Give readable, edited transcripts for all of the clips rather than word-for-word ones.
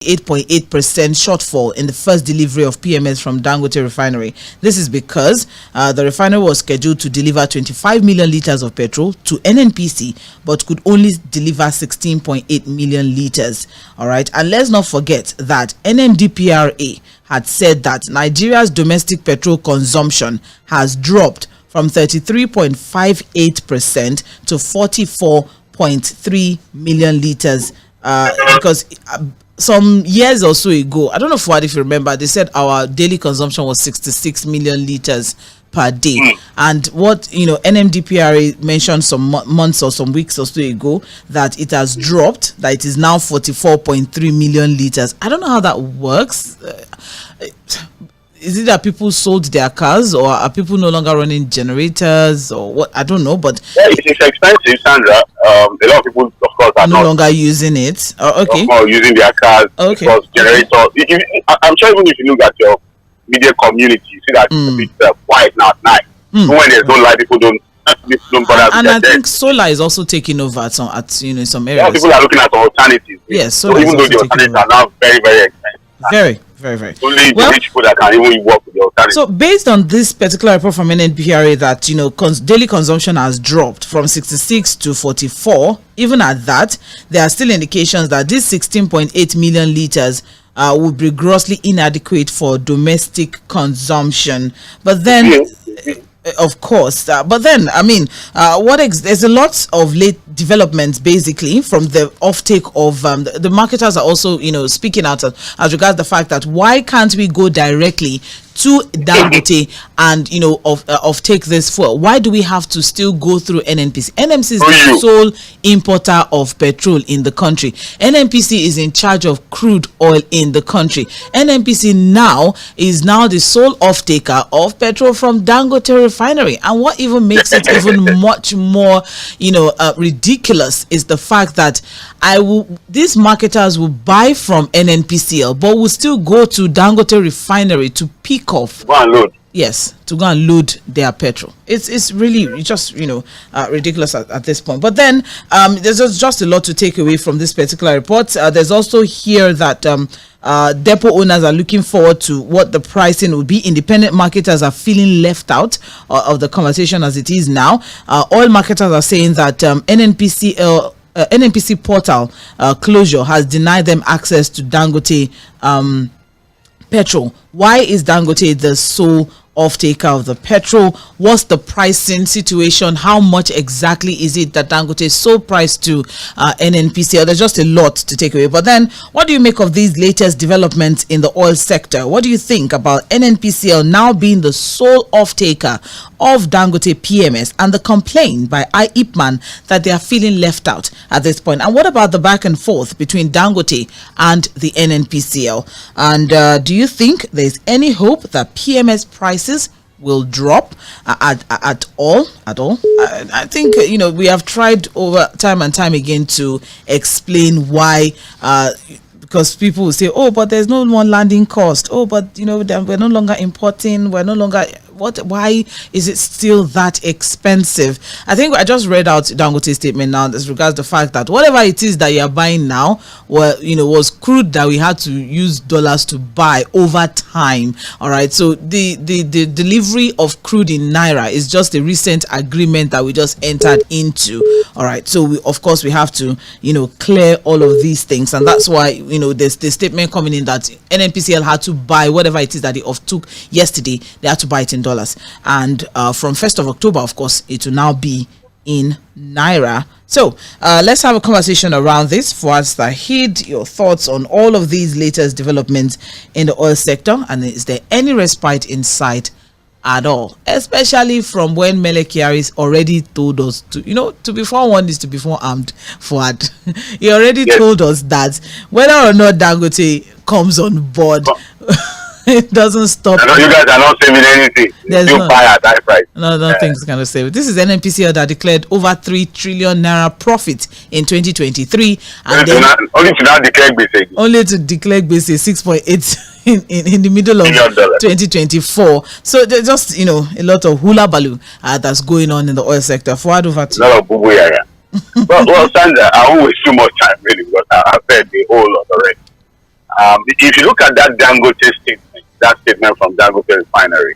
8.8% shortfall in the first delivery of PMS from Dangote refinery. This is because the refinery was scheduled to deliver 25 million liters of petrol to NNPC, but could only deliver 16.8 million liters. All right, and let's not forget that NMDPRA had said that Nigeria's domestic petrol consumption has dropped from 33.58% to 44.3 million liters because some years or so ago, I don't know if you remember, they said our daily consumption was 66 million liters per day. And what NMDPRA mentioned some months or some weeks or so ago, that it has dropped, that it is now 44.3 million liters. I don't know how that works. Is it that people sold their cars, or are people no longer running generators, or what? I don't know, but it's expensive, Sandra. A lot of people, of course, are no longer using it. Okay, using their cars because generators. I'm sure even if you look at your media community, you see that it's quiet now at night. When there's no light, people don't bother. And I think solar is also taking over at some some areas. People are looking at alternatives. Yes, so even though the alternatives are now very, very expensive. Very. Only the rich people that can even work with the alternative. So based on this particular report from NNPRA that daily consumption has dropped from 66 to 44, even at that, there are still indications that this 16.8 million liters would be grossly inadequate for domestic consumption. But then of course, but then I mean, there's a lot of late developments basically from the offtake of the marketers are also speaking out as regards the fact that why can't we go directly to Dangote and offtake this fuel? Why do we have to still go through NNPC? NNPC is the sole importer of petrol in the country. NNPC is in charge of crude oil in the country. NNPC is now the sole offtaker of petrol from Dangote refinery. And what even makes it even much more ridiculous is the fact that these marketers will buy from NNPCL but will still go to Dangote refinery to pick off. Go and load. Yes, to go and load their petrol. It's really just ridiculous at this point. But then there's just a lot to take away from this particular report. There's also here that depot owners are looking forward to what the pricing will be. Independent marketers are feeling left out of the conversation as it is now. Oil marketers are saying that NNPC portal closure has denied them access to Dangote petrol. Why is Dangote the sole off-taker of the petrol? What's the pricing situation? How much exactly is it that Dangote is so priced to NNPCL? There's just a lot to take away. But then, what do you make of these latest developments in the oil sector? What do you think about NNPCL now being the sole off-taker of Dangote PMS and the complaint by IPMAN that they are feeling left out at this point? And what about the back and forth between Dangote and the NNPCL? And do you think there's any hope that PMS prices will drop at all? I think we have tried over time and time again to explain why, because people will say, oh, but there's no more landing cost, oh, but we're no longer importing, we're no longer why is it still that expensive? I think I just read out Dangote's statement now as regards the fact that whatever it is that you're buying now was crude that we had to use dollars to buy over time. All right, so the delivery of crude in naira is just a recent agreement that we just entered into. All right, so of course we have to clear all of these things, and that's why there's the statement coming in that NNPCL had to buy whatever it is that they took yesterday. They had to buy it in dollars, and from 1st of October, of course, it will now be in naira. So let's have a conversation around this. Fouad Sahid, your thoughts on all of these latest developments in the oil sector, and is there any respite in sight at all, especially from when Mele Kyari already told us to be forewarned is to be forearmed. Fouad, he already told us that whether or not Dangote comes on board, it doesn't stop. I know you guys are not saving anything. You buy at that price. Nothing's going to save it. This is NNPCL that declared over 3 trillion naira profit in 2023, and only to declare Gbese 6.8 in the middle of 2024. So there's just a lot of hula baloo that's going on in the oil sector. Forward over to you. Well, Sandra, I won't waste too much time really, because I've said the whole lot already. If you look at that Dangote statement, that statement from Dangote Refinery,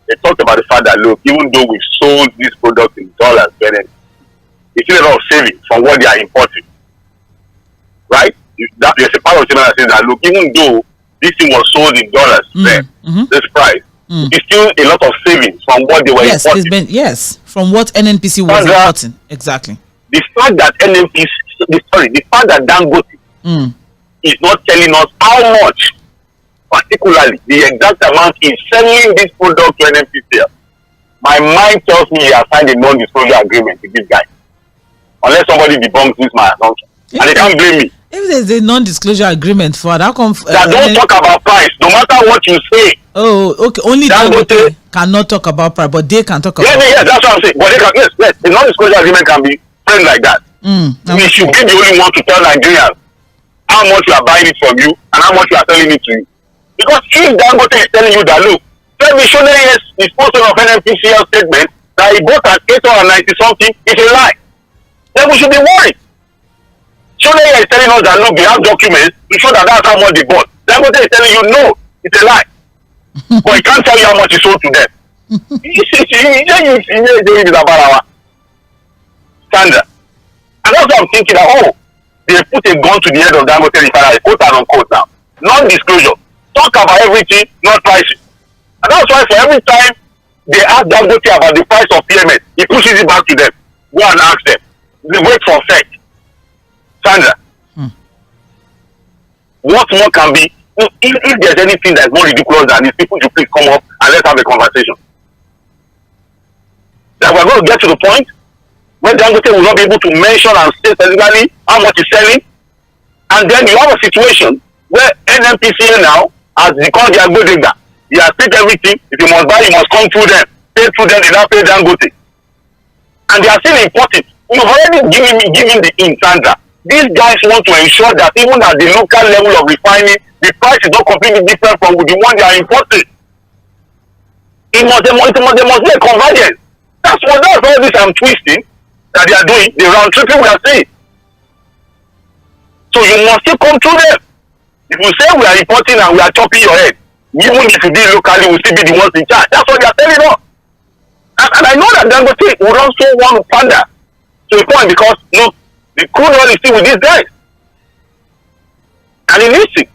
they talked about the fact that, look, even though we've sold these products in dollars, it's still a lot of savings from what they are importing. Right? There's a part of the statement that says that, look, even though this thing was sold in dollars, this price, it's still a lot of savings from what they were importing. From what NNPC was importing. Exactly. The fact that the fact that Dangote is not telling us how much, particularly the exact amount is selling this product to NNPCL, my mind tells me he has signed a non-disclosure agreement with this guy. Unless somebody debunks this my assumption. And they can't blame me. If there's a non-disclosure agreement for that, don't talk about price, no matter what you say. Oh, okay. Only Dangote cannot talk about price, but they can talk about. Yes, that's what I'm saying. But they can, yes, the non-disclosure agreement can be framed like that. We should be the only one to tell Nigerians how much we are buying it from you and how much we are selling it to you. Because if Dangote is telling you that, look, Fᴜʟᴜ is posted of NNPCL statement that he bought at 890 something, it's a lie. Then we should be worried. ᴜᴜ is telling us that, look, they have documents to show that that's how much they bought. Dangote is telling you, no, it's a lie. But he can't tell you how much he sold to them. It's about our standard. And that's what I'm thinking that, they put a gun to the head of Dangote Refinery, quote and unquote now. Non-disclosure. Talk about everything, not pricing. And that's why for every time they ask Dangote about the price of PMS, he pushes it back to them. Go and ask them. They wait for fact. Sandra, what more can be? If there's anything that's more ridiculous than this, people should please come up and let's have a conversation. That we're going to get to the point where Dangote will not be able to mention and say specifically how much he's selling. And then you have a situation where NNPCL now has become their Bodega. He has paid everything. If you must buy, you must come through them. Pay through them, they now pay Dangote. And they are still importing. You've already given the in, Sandra. These guys want to ensure that even at the local level of refining, the price is not completely different from the one they are importing. There must be a convergence. That's all this I'm twisting that they are doing, the round tripping we are saying. So you must still come through them. If you say we are importing and we are chopping your head, even if you do it locally, we'll still be the ones in charge. That's what they are telling us. And I know that Dangote would also want to pander to a point because, look, the crude oil is still with these guys. And he needs it.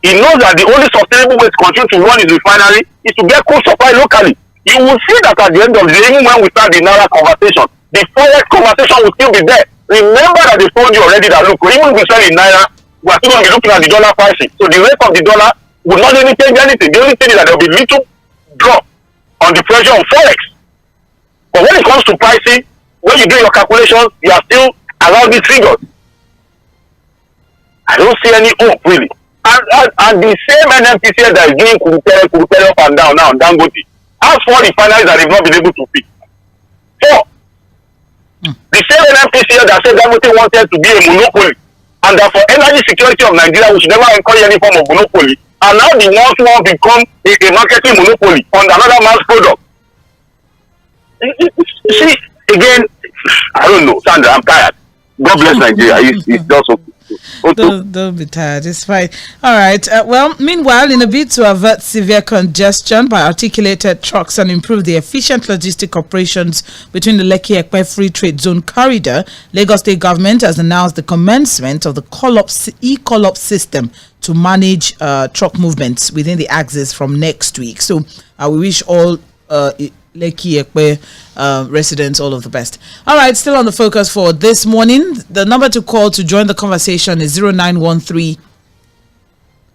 He knows that the only sustainable way to continue to run his refinery is to get crude supply locally. You will see that at the end of the day, even when we start the Naira conversation, the forex conversation will still be there. Remember that they told you already that, look, even if we sell in Naira, we are still going to be looking at the dollar pricing. So the rate of the dollar will not really change anything. The only thing is that there will be little drop on the pressure on forex. But when it comes to pricing, when you do your calculations, you are still around these figures. I don't see any hope, really. And the same NNPCL that is doing Kurupere up and down now on Dangote has 4 refineries that they've not been able to fix. 4. The same NNPCL that said Dangote wanted to be a monopoly and that for energy security of Nigeria we should never encourage any form of monopoly, and now the ones who want to become a marketing monopoly on another man's product. See, again, I don't know, Sandra, I'm tired. God bless Nigeria. It's just okay. Don't be tired. It's fine. All right. Well, meanwhile, in a bid to avert severe congestion by articulated trucks and improve the efficient logistic operations between the Lekki-Ekpe Free Trade Zone corridor, Lagos State Government has announced the commencement of the e-call-up system to manage truck movements within the axis from next week. So we wish all Lekki-Ekpe residents all of the best. All right, still on the focus for this morning. The number to call to join the conversation is 0913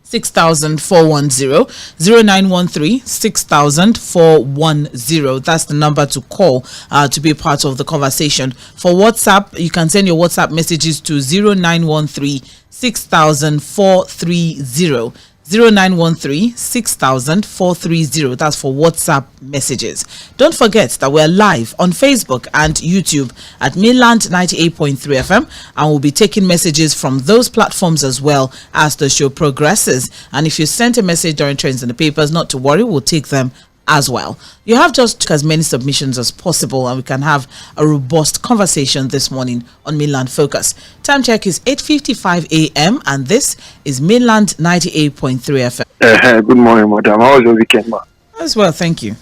6000 410 0913 6000 410. That's the number to call to be part of the conversation. For WhatsApp, you can send your WhatsApp messages to 0913 6000 430 0913 6000 430. That's for WhatsApp messages. Don't forget that we're live on Facebook and YouTube at Mainland 98.3 FM, and we'll be taking messages from those platforms as well as the show progresses. And if you sent a message during Trends in the Papers, not to worry, we'll take them as well. You have just as many submissions as possible, and we can have a robust conversation this morning on Mainland Focus. Time check is 8:55 a.m. and this is Mainland 98.3 FM. Good morning, madam. How was your weekend, ma? As well, thank you.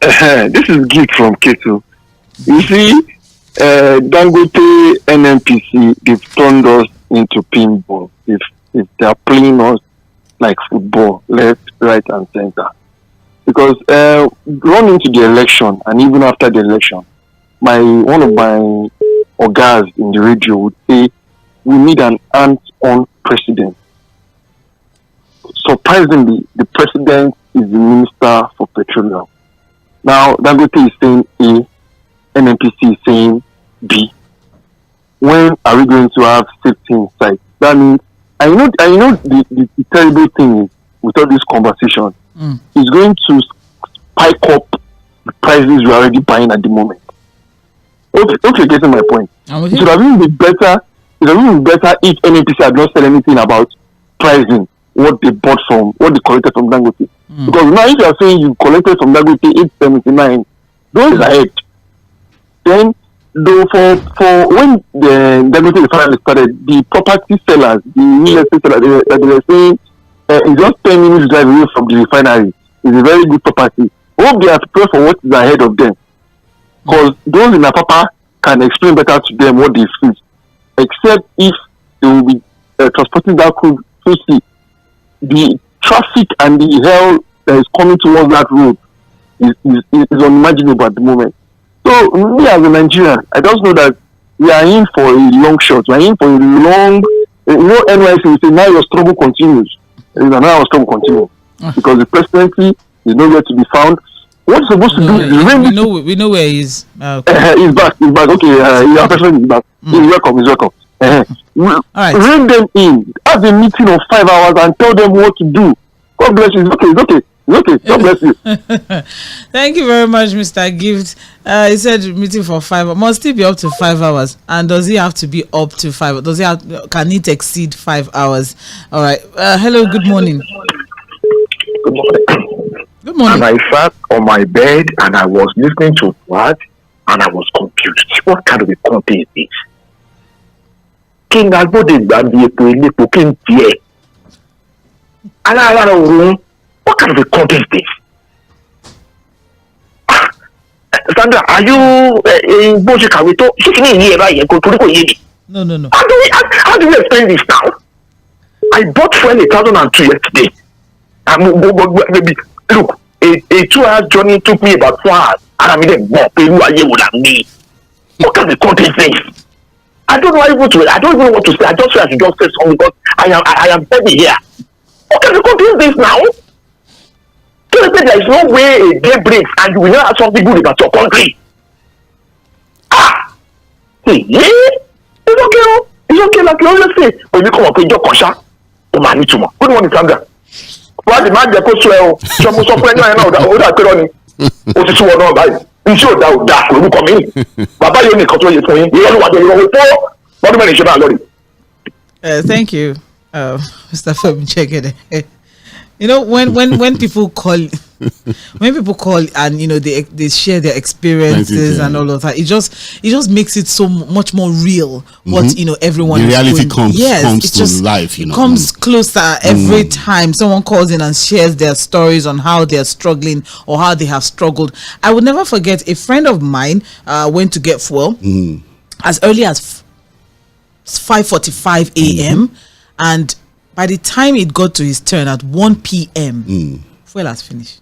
This is Git from Ketu. You see, Dangote NNPC, they've turned us into pinball. If they are playing us like football, left, right, and center. Because run into the election, and even after the election, one of my guys in the radio would say, we need an hands-on president. Surprisingly, the president is the Minister for Petroleum. Now, Dangote is saying A, NNPC is saying B. When are we going to have safety in sight? That means, I know the terrible thing is, with all this conversation, is going to spike up the prices we're already buying at the moment. Okay, getting my point. It would have been better if NNPC had not said anything about pricing what they bought from, what they collected from Dangote. Because now if you are saying you collected from Dangote 879, those are it. Then, though, for when the Dangote refinery started, the property sellers, the real estate sellers, they were saying it's just 10 minutes drive away from the refinery. It's a very good property. Hope they are prepared for what is ahead of them. Because those in Apapa can explain better to them what they feel. Except if they will be transporting that crude through sea. The traffic and the hell that is coming towards that road is unimaginable at the moment. So, me as a Nigerian, I just know that we are in for a long shot. We are in for a long, NYC will say, now your struggle continues. Now our struggle continues. Because the presidency is nowhere to be found. What's supposed to do? We know where he is. He's back. Okay, your president is back. He's welcome. All right. Bring them in. Have a meeting of 5 hours and tell them what to do. God bless you. It's okay. God bless you. Thank you very much, Mr. Gift. He said meeting for 5 hours. Must it be up to 5 hours? And does he have to be up to 5? Can it exceed 5 hours? All right. Hello, good morning. Good morning. Good morning. And I sat on my bed and I was listening to what, and I was confused. What kind of a company is this? King Agbodegba be epo elepo king tie. What kind of a company is this? Sandra, are you in Bojikawe to? No. How do we explain this now? I bought fuel 1,002 yesterday. Maybe look, a 2-hour journey took me about 4 hours, and I'm in the what kind of country is this? I don't even know what to say. I just feel I should just say something because I am heavy here. What kind of country is this now? There is no way a day breaks and you will not have something good about your country. It's okay, like you always say. When you come up with your conscience, good morning, Sandra. Why the man go swell? Some friend now that put on it. One by. Nsure that will come in. Baba, you need control your phone. You know what you're for. What do you mean? Thank you, Mr. Fᴜᴜ. You know, when people call, and they share their experiences and all of that, it just makes it so much more real. What everyone the is reality going. comes to life. Comes closer every time someone calls in and shares their stories on how they are struggling or how they have struggled. I would never forget a friend of mine went to get fuel as early as 5:45 a.m. and by the time it got to his turn at 1 p.m., fuel has finished.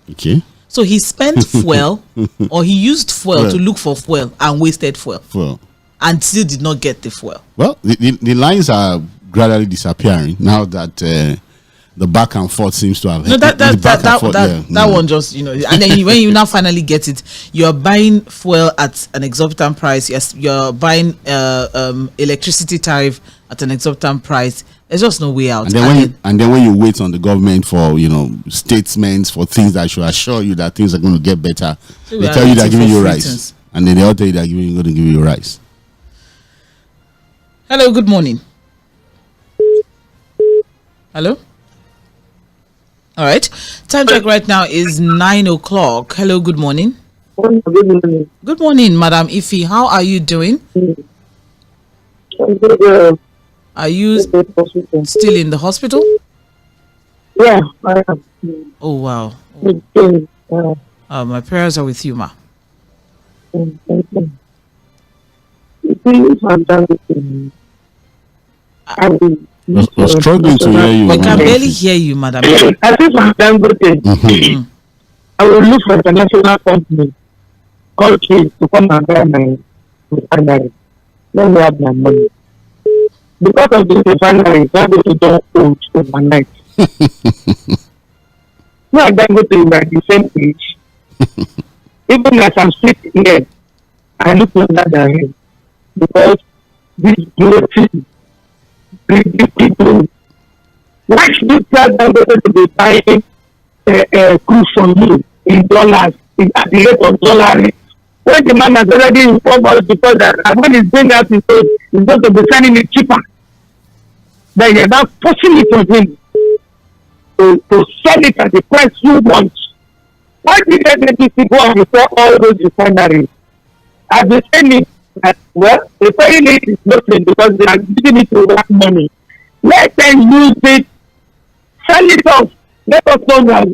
Okay. So he spent fuel or he used fuel to look for fuel and wasted fuel. And still did not get the fuel. Well, the lines are gradually disappearing now that the back and forth seems to have. No, that one just, and then when you now finally get it, you're buying fuel at an exorbitant price. Yes, you're buying electricity tariff at an exorbitant price. There's just no way out. And then when you wait on the government for statements for things that should assure you that things are going to get better, so they tell you they're giving you rice, and then they all tell you they're going to give you rice. Hello, good morning. Hello. All right. Time check right now is 9 o'clock. Hello, good morning. Good morning. Good morning, Madam Ife. How are you doing? I'm good. Are you still in the hospital? Yeah, I am. Oh, wow. My prayers are with you, ma. Thank you. I'm done with you. We're struggling to hear you. We can barely hear you, Madam. I think I'm done with it. I will look for the national company called Kids to come and buy my refinery. Let me have my money. Because of the refinery, Dangote don't hold overnight. No, Dangote is at the same age. Even as I'm sitting here, I look younger than him. Because this bloating, greedy people, why should you tell Dangote to be buying cruise from you in dollars, at the rate of $? When the man has already informed us before that, and when he's going out, he's going to be selling it cheaper. Then you're not pushing it on him to sell it at the price you want. Why did NNPC go and repair all those refineries? I've been saying it that, well, repairing it is nothing because they are giving it to work money. Let them use it, sell it off. Let us know that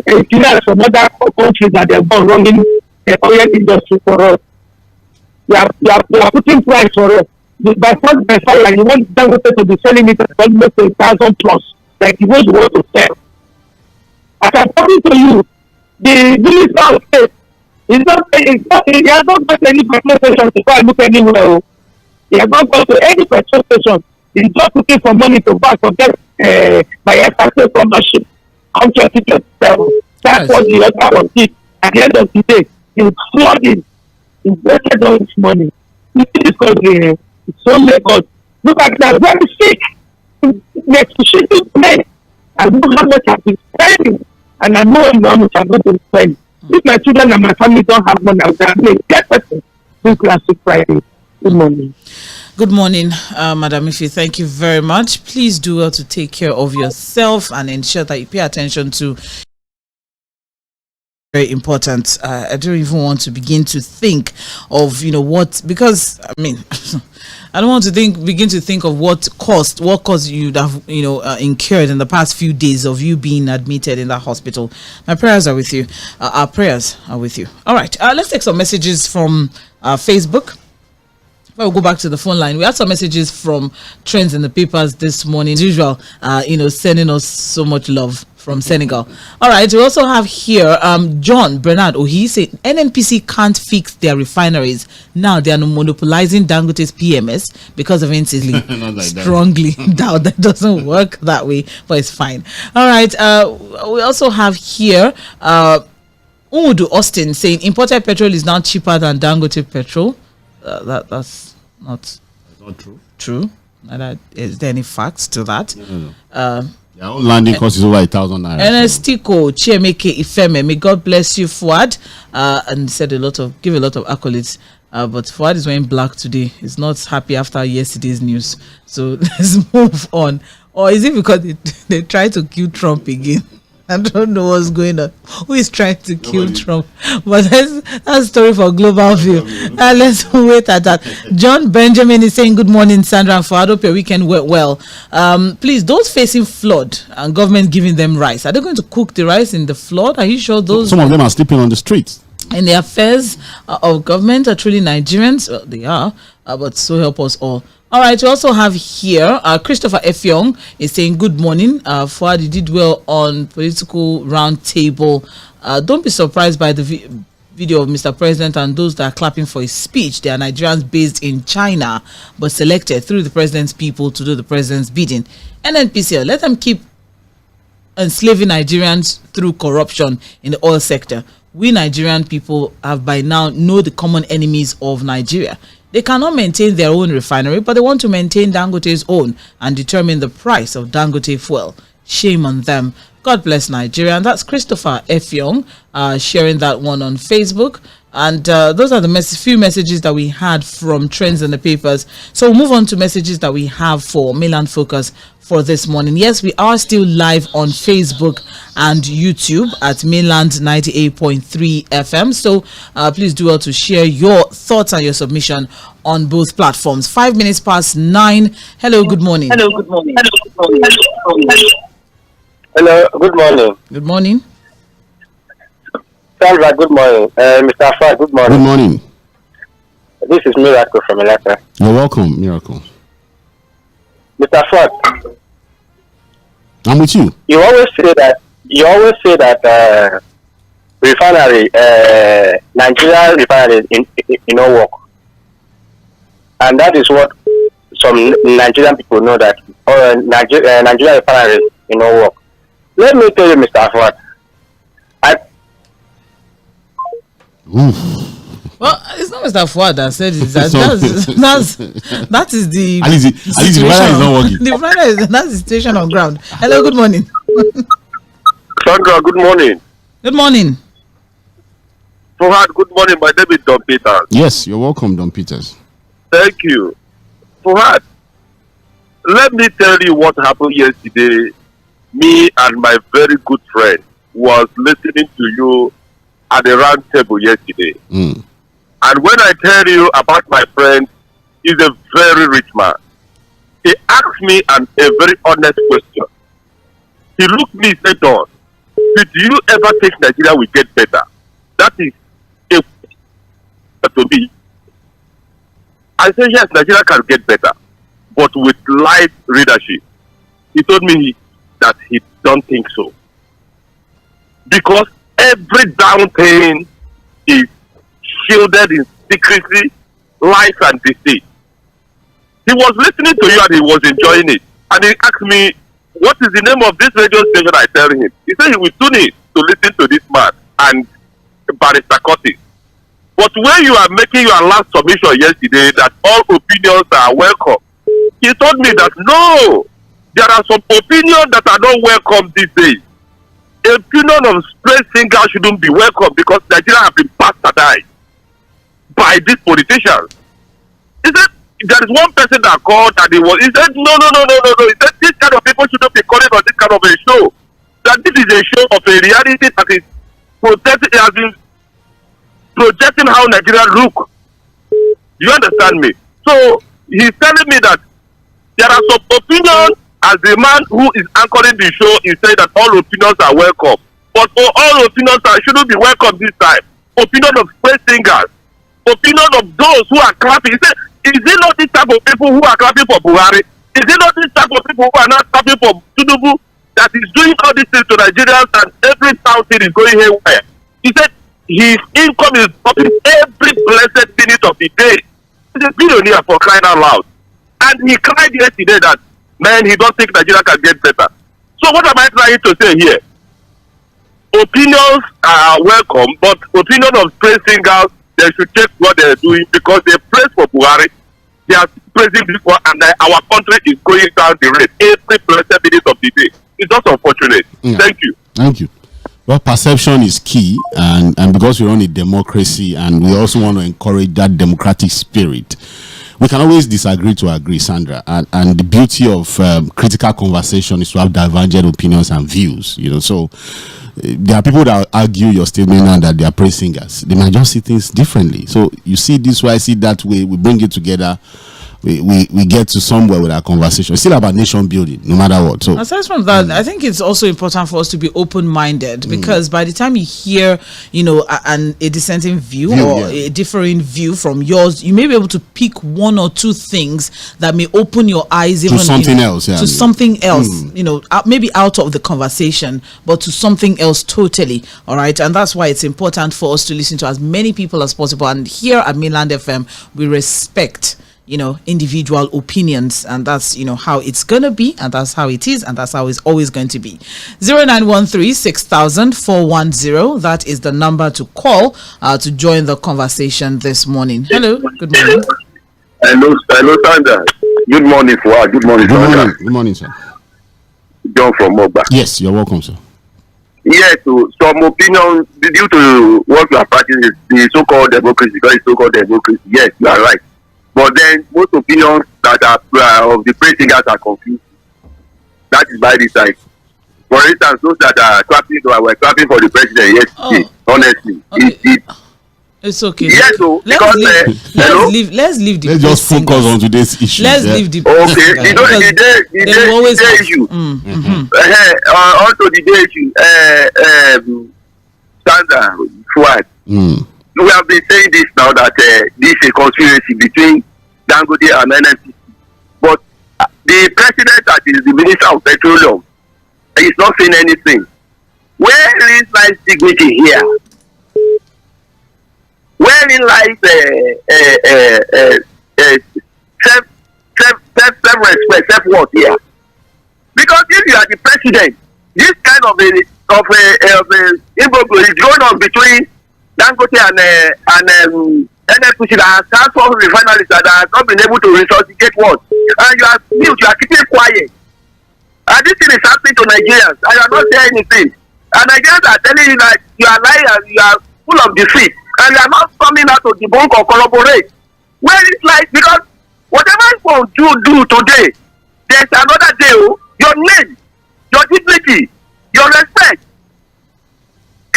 engineers from other countries that they have gone running the oil industry for us. They are putting price for us. By first by fire, you want Dangote to be selling it at almost 1,000 plus, like the way you want to sell. As I'm talking to you, the minister of state he has not got any petrol station to go and look anywhere. He has not gone to any petrol station. He's just looking for money to buy to get my SRC ownership on 2027. That's what the other one did. At the end of the day, he's flooding. He wasted all his money. You see this country, it's so God. Look at that, very sick. Next to shit men. I know how much I've been spending. And I know how much I'm going to spend. If my children and my family don't have money, I will be a person this last Friday. Good morning. Good morning, Madam Ife. Thank you very much. Please do well to take care of yourself and ensure that you pay attention to. Very important. I don't even want to begin to think of what, because I mean I don't want to begin to think of what cost you'd have incurred in the past few days of you being admitted in that hospital. My prayers are with you. Our prayers are with you. All right, let's take some messages from Facebook. We'll go back to the phone line. We had some messages from Trends in the Papers this morning. As usual, sending us so much love from Senegal. All right, we also have here John Bernard Ohi saying NNPC can't fix their refineries. Now they are monopolizing Dangote's PMS because of NCC. Like strongly doubt that doesn't work that way, but it's fine. All right, we also have here Umudu Austin saying imported petrol is now cheaper than Dangote petrol. That's not true. True. Is there any facts to that? No. Their own landing cost is over 1,000 naira. NSTCO Chiemeke Ifeme, may God bless you, Fuad, and give a lot of accolades. But Fuad is wearing black today. He's not happy after yesterday's news. So let's move on. Or is it because they tried to kill Trump again? I don't know what's going on. Who is trying to kill Trump? But that's a story for Global View. Let's wait at that. John Benjamin is saying, good morning, Sandra and Fuad. Hope your weekend went well. Please, those facing flood and government giving them rice, are they going to cook the rice in the flood? Are you sure those... Some of them are sleeping on the streets. And the affairs of government are truly Nigerians? Well, they are, but so help us all. All right, we also have here Christopher Effiong is saying good morning. Fuad, you did well on political roundtable. Don't be surprised by the video of Mr. President and those that are clapping for his speech. They are Nigerians based in China, but selected through the president's people to do the president's bidding. NNPCL, let them keep enslaving Nigerians through corruption in the oil sector. We Nigerian people have by now know the common enemies of Nigeria. They cannot maintain their own refinery, but they want to maintain Dangote's own and determine the price of Dangote fuel. Shame on them. God bless Nigeria. And that's Christopher Effiong sharing that one on Facebook. And those are the few messages that we had from Trends in the Papers. So we'll move on to messages that we have for Mainland Focus for this morning. Yes, we are still live on Facebook and YouTube at Mainland 98.3 FM. So please do well to share your thoughts and your submission on both platforms. 5 minutes past 9. Hello, good morning. Hello, good morning. Hello, good morning. Good morning. Sandra, good morning. Mr. Afar, good morning. Good morning. This is Miracle from Elaka. You're welcome, Miracle. Mr. Afar, I'm with you. You always say that refinery, Nigeria refinery in no work, and that is what some Nigerian people know, that Nigeria refinery in no work. Let me tell you, Mr. Afar. Well, it's not Mr. Fuad that said it. That is the at least the refinery is not working. That's the situation on ground. Hello, good morning. Sandra, good morning. Good morning. Fuad, good morning. My name is Don Peters. Yes, you're welcome, Don Peters. Thank you. Fuad, let me tell you what happened yesterday. Me and my very good friend was listening to you at the round table yesterday. And when I tell you about my friend, he's a very rich man. He asked me a very honest question. He looked me and said, Don, did you ever think Nigeria will get better? That is a to me. I said, yes, Nigeria can get better, but with light leadership. He told me that he don't think so. Because every down thing is shielded in secrecy, lies, and deceit. He was listening to you and he was enjoying it. And he asked me, what is the name of this radio station? I tell him. He said he will tune in to listen to this man and Barrister Curtis. But when you are making your last submission yesterday that all opinions are welcome, he told me that no, there are some opinions that are not welcome these days. The opinion of straight singer shouldn't be welcome because Nigeria have been bastardized by these politicians. He said there is one person that called and he said no. He said this kind of people shouldn't be calling on this kind of a show. That this is a show of a reality that is projecting how Nigeria look. You understand me? So he's telling me that there are some opinions. As the man who is anchoring the show, he said that all opinions are welcome. But for all opinions shouldn't be welcome this time. Opinion of praise singers, opinion of those who are clapping. He said, is it not this type of people who are clapping for Buhari? Is it not this type of people who are not clapping for Tinubu that is doing all these things to Nigerians and every town thing is going haywire? He said his income is dropping every blessed minute of the day. He's a billionaire, for crying out loud. And he cried yesterday that, man, he don't think Nigeria can get better. So what am I trying to say here? Opinions are welcome, but opinion of praise singers, they should check what they're doing because they praise for Buhari. They are praising this one, and our country is going down the rate every blessed minute of the day. It's just unfortunate. Yeah. Thank you. Thank you. Well, perception is key, and because we run a democracy and we also want to encourage that democratic spirit, we can always disagree to agree, Sandra. And the beauty of critical conversation is to have divergent opinions and views. So there are people that argue your statement and that they are praise singers. They might just see things differently. So you see this way, I see that way. We bring it together. We get to somewhere with our conversation. It's still about nation building, no matter what. So aside from that, I think it's also important for us to be open-minded because by the time you hear, a dissenting view or a differing view from yours, you may be able to pick one or two things that may open your eyes even to something else. Yeah, to something else. Maybe out of the conversation, but to something else totally. All right, and that's why it's important for us to listen to as many people as possible. And here at Mainland FM, we respect individual opinions, and that's how it's gonna be, and that's how it is, and that's how it's always going to be. 0913-6000-410, that is the number to call to join the conversation this morning. Hello, good morning. Hello, Sandra. Good morning, Fuad. Good morning, Good morning, sir. John from Mogba. Yes, you're welcome, sir. Yes, so some opinions due to what you are practicing is the so-called democracy, because it's so-called democracy. Yes, you are right. But then most opinions that are of the press are confused. That is by the side. For instance, those that are clapping, were clapping for the president yesterday. Honestly, okay. It's okay. Yes, so let's leave the. Let's just focus on today's issue. Let's leave the. Okay, the day issue. Also the day issue. Sandra Fuad. We have been saying this now that this is a conspiracy between Dangote and NNPCL. But the president, that is the Minister of Petroleum, is not saying anything. Where is lies dignity here? Wherein lies self-respect, self-worth here? Because if you are the president, this kind of a is going on between Dangote and NNPCL that has transformed refineries that has not been able to resuscitate what, and you are mute, you are keeping quiet. And this thing is happening to Nigerians, and you are not saying anything. And Nigerians are telling you that you are lying and you are full of deceit, and you are not coming out to debunk or corroborate. Where is life? Because whatever you do today, there's another day. Your name, your dignity, your respect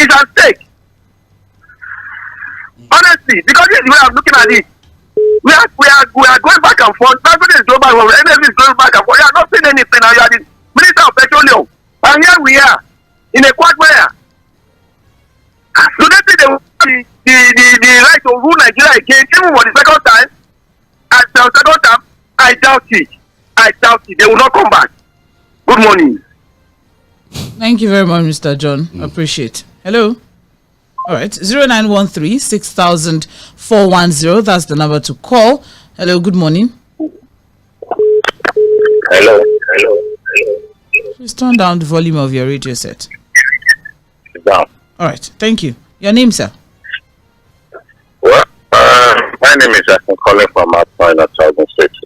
is at stake. Honestly, because this is the way I'm looking at it. We are going back and forth. Dangote is going back and forth. NNPCL is going back and forth. You are not saying anything. Now you are the Minister of Petroleum, and here we are in a quagmire. Do they think they will have the right to rule Nigeria again, even for the second time? At the second time, I doubt it. I doubt it. They will not come back. Good morning. Thank you very much, Mr. John. Appreciate. Hello. All right. 0913 6000 410. That's the number to call. Hello. Good morning. Hello. Please turn down the volume of your radio set. Down. All right. Thank you. Your name, sir? Well, my name is Jackson calling from outside Southern State.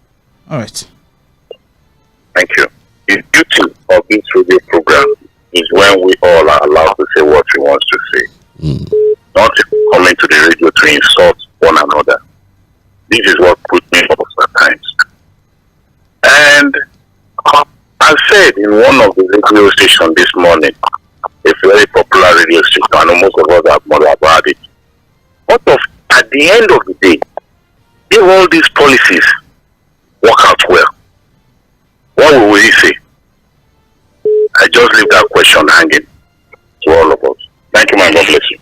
All right. Thank you. The beauty of this radio program is when we all are allowed to say what we want to say. Not coming to the radio to insult one another. This is what puts me off at times. And I said in one of the radio stations this morning, a very popular radio station, and most of us have not about it. What of, at the end of the day, if all these policies work out well, what will we say? I just leave that question hanging to all of us. Thank you, man. God bless you.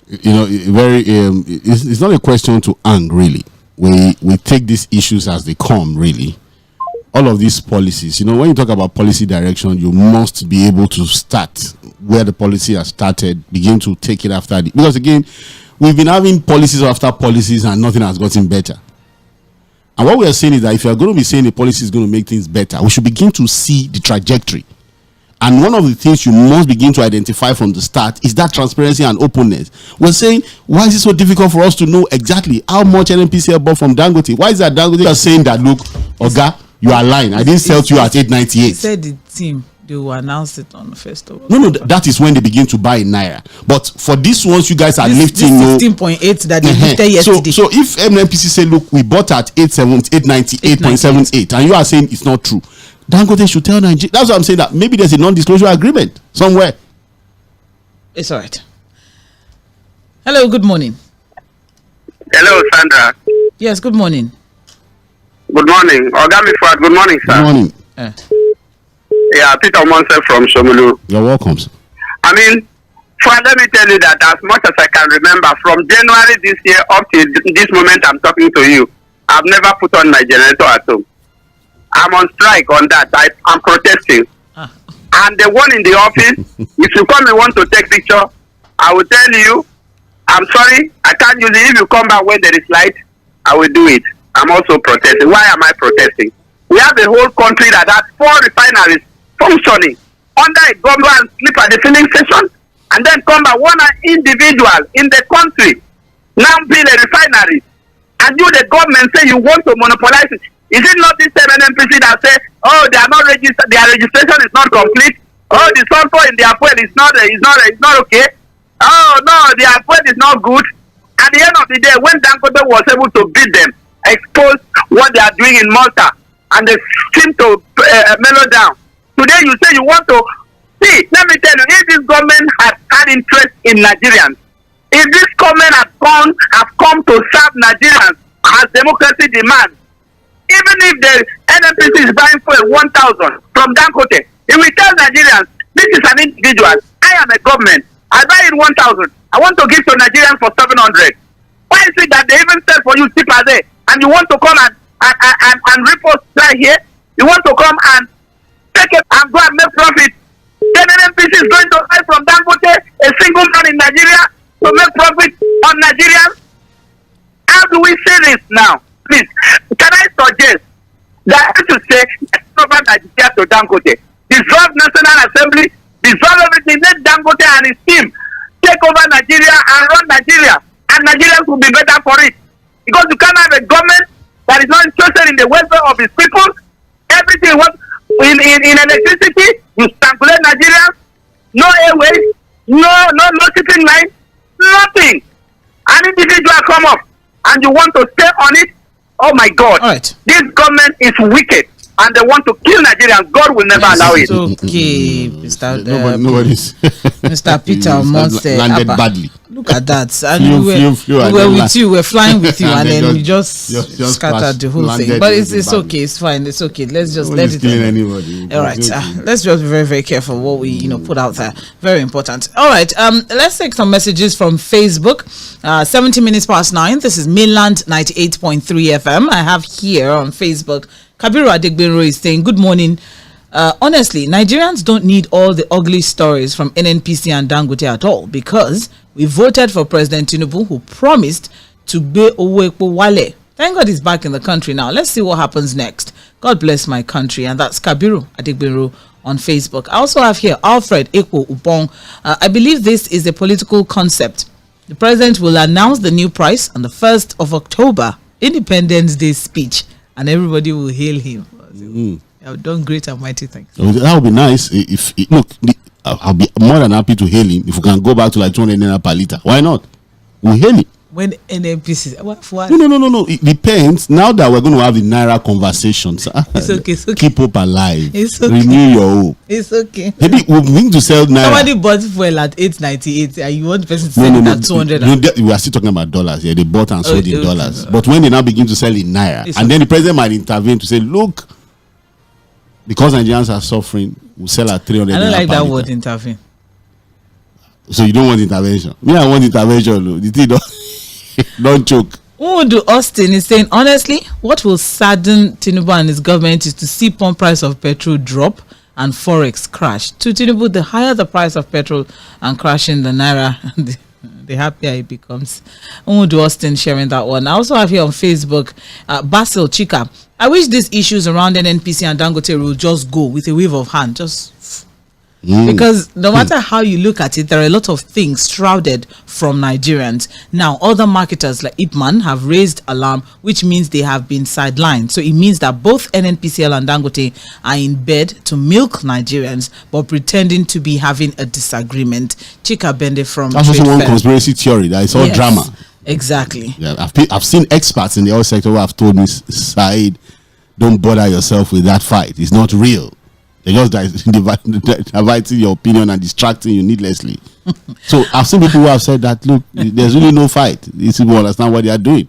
You know, it's not a question to hang, really. We take these issues as they come, really. All of these policies, you know, when you talk about policy direction, you must be able to start where the policy has started, begin to take it after because again, we've been having policies after policies and nothing has gotten better. And what we are saying is that if you are going to be saying the policy is going to make things better, we should begin to see the trajectory. And one of the things you must begin to identify from the start is that transparency and openness. We're saying, why is it so difficult for us to know exactly how much NNPCL bought from Dangote? Why is that Dangote are saying that, look, Oga, you are lying. I didn't sell to you at 898. He said the team, they will announce it on the 1st of No, that is when they begin to buy in Naira. But for this ones, you guys are lifting. 16.8 that they lifted yesterday. So if NNPC say, look, we bought at 898.78, and you are saying it's not true, Dangote should tell Nigeria. That's what I'm saying, that maybe there's a non-disclosure agreement somewhere. It's all right. Hello, good morning. Hello, Sandra. Yes, good morning. Good morning. Ogami Fuad, good morning, sir. Good morning. Yeah, Peter Monse from Shomulu. You're welcome, sir. I mean, Fuad, let me tell you that as much as I can remember, from January this year up to this moment I'm talking to you, I've never put on my generator at home. I'm on strike on that. I'm protesting. And the one in the office, if you come and want to take picture, I will tell you, I'm sorry, I can't use it. If you come back when there is light, I will do it. I'm also protesting. Why am I protesting? We have a whole country that has 4 refineries functioning under a government and sleep at the filling station, and then come back one individual in the country now build a refinery, and you, the government, say you want to monopolize it. Is it not this same NNPC that say, oh, they are not registered, their registration is not complete? Oh, the sulfur in their fuel is not okay. Oh no, their fuel is not good. At the end of the day, when Dangote was able to beat them, expose what they are doing in Malta, and they seem to mellow down. Today you say you want to see. Let me tell you, if this government had interest in Nigerians, if this government have come to serve Nigerians as democracy demands, even if the NNPC is buying fuel 1,000 from Dangote, it will tell Nigerians, this is an individual. I am a government. I buy it 1,000. I want to give to Nigerians for 700. Why is it that they even sell for you cheaper there, and you want to come and rip us right here? You want to come and take it and go and make profit? Then NNPC is going to buy from Dangote, a single man in Nigeria, to make profit on Nigerians? How do we say this now? Please, can I suggest that I should say, over Nigeria to Dangote, dissolve National Assembly, dissolve everything, let Dangote and his team take over Nigeria and run Nigeria, and Nigerians will be better for it. Because you can't have a government that is not interested in the welfare of its people. Everything was in electricity, you strangulate Nigerians, no airways, no shipping line, nothing. An individual come up and you want to stay on it. Oh my God! All right. This government is wicked, and they want to kill Nigerians. God will never allow it. Okay, Mr. Nobody's Mr. Peter Monster landed badly. Look at that. And we were with you, we're flying with you, and then you just scattered the whole thing. But it's okay, it's fine, it's okay. Let's just let it anybody. All right, let's just be very, very careful what we put out there. Very important. All right, let's take some messages from Facebook. 17 minutes past 9. This is Mainland 98.3 FM. I have here on Facebook, Kabiru Adegbero is saying, good morning. Honestly, Nigerians don't need all the ugly stories from NNPC and Dangote at all, because we voted for President Tinubu, who promised to 괶ᴜᴜ. Thank God he's back in the country now. Let's see what happens next. God bless my country. And that's Kabiru Adegbero on Facebook. I also have here Alfred Ekwo Upong. I believe this is a political concept. The president will announce the new price on the 1st of October, Independence Day speech, and everybody will hail him. You have done great and mighty things. That would be nice. I'll be more than happy to hail him if we can go back to like 200 naira per liter. Why not? We'll hail him. When NNPC, what? No. It depends. Now that we're going to have the naira conversations, it's okay. Keep hope alive. It's okay. Renew your hope. It's okay. Maybe we need to sell naira. Somebody bought fuel at 8.98, and you want the person to sell it at 200. We are still talking about dollars. Yeah, they bought and sold in dollars. But when they now begin to sell in naira, and then the president might intervene to say, look, because Nigerians are suffering, we'll sell at 300. I don't like that word, intervene. So you don't want intervention? Me, I want intervention. The thing don't choke. Umudu Austin is saying, honestly, what will sadden Tinubu and his government is to see pump price of petrol drop and forex crash. To Tinubu, the higher the price of petrol and crashing the naira, the happier it becomes. Umudu Austin sharing that one. I also have here on Facebook, Basil Chika. I wish these issues around NNPC and Dangote will just go with a wave of hand. Because no matter how you look at it, there are a lot of things shrouded from Nigerians. Now, other marketers like IPMAN have raised alarm, which means they have been sidelined. So it means that both NNPCL and Dangote are in bed to milk Nigerians, but pretending to be having a disagreement. Chika Bende from That's also one conspiracy theory. That is all drama. Exactly. Yeah, I've seen experts in the oil sector who have told me, Said, don't bother yourself with that fight. It's not real. They're just dividing your opinion and distracting you needlessly. So I've seen people who have said that, look, there's really no fight. These people understand what they are doing.